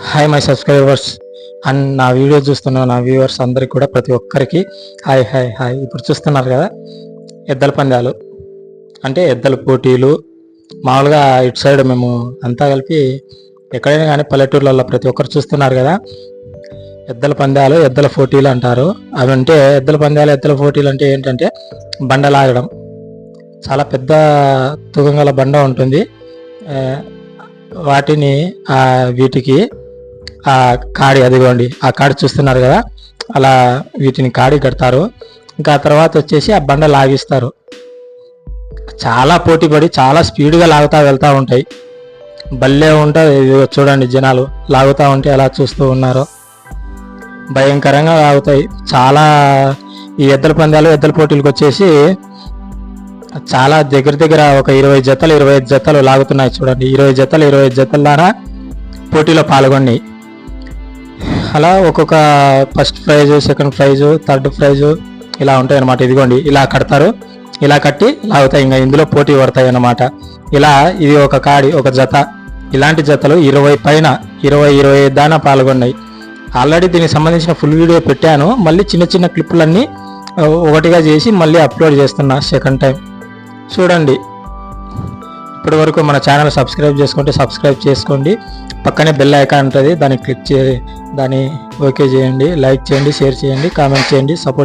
Hi my subscribers and నా video చూస్తున్న నా వ్యూవర్స్ అందరికి కూడా ప్రతి ఒక్కరికి హాయ్ హాయ్ హాయ్. ఇప్పుడు చూస్తున్నారు కదా ఎద్దల పందాలు అంటే ఎద్దల పోటీలు. మామూలుగా ఇటు సైడ్ మేము అంతా కలిపి ఎక్కడైనా కానీ పల్లెటూర్లలో ప్రతి ఒక్కరు చూస్తున్నారు కదా ఎద్దల పందాలు ఎద్దల పోటీలు అంటారు. అవి అంటే ఎద్దల పందాలు ఎద్దల పోటీలు అంటే ఏంటంటే బండ లాగడం. చాలా పెద్ద తూకంగల బండ ఉంటుంది. వాటిని వీటికి ఆ కాడి అదిగోండి ఆ కాడి చూస్తున్నారు కదా అలా వీటిని కాడి కడతారు. ఇంకా తర్వాత వచ్చేసి ఆ బండ లాగిస్తారు. చాలా పోటీ పడి చాలా స్పీడ్గా లాగుతూ వెళ్తూ ఉంటాయి. భలే ఉంటుంది. చూడండి జనాలు లాగుతూ ఉంటే ఎలా చూస్తూ ఉన్నారో భయంకరంగా లాగుతాయి. చాలా ఈ ఎద్దల పందాలు ఎద్దల పోటీలకు వచ్చేసి చాలా దగ్గర ఒక 20 జతలు 25 జతలు లాగుతున్నాయి. చూడండి 20 జతల ద్వారా పోటీలో పాల్గొన్నాయి. అలా ఒక్కొక్క first prize second price third price ఇలా ఉంటాయి అన్నమాట. ఇదిగోండి ఇలా కడతారు. ఇలా కట్టి లాగుతాయి. ఇంకా ఇందులో పోటీ పడతాయి అన్నమాట. ఇలా ఇది ఒక కాడి ఒక జత. ఇలాంటి జతలు 20 పైన 25 దాకా పాల్గొన్నాయి. ఆల్రెడీ దీనికి సంబంధించిన ఫుల్ వీడియో పెట్టాను. మళ్ళీ చిన్న క్లిప్పులన్నీ ఒకటిగా చేసి మళ్ళీ అప్లోడ్ చేస్తున్నా సెకండ్ టైం. చూడండి. ఇప్పటి వరకు మన ఛానల్ సబ్స్క్రైబ్ చేసుకుంటే సబ్స్క్రైబ్ చేసుకోండి. పక్కనే బెల్ ఐకాన్ ఉంటుంది, దాన్ని క్లిక్ చేసి దాన్ని ఓకే చేయండి. లైక్ చేయండి, షేర్ చేయండి, కామెంట్ చేయండి, సపోర్ట్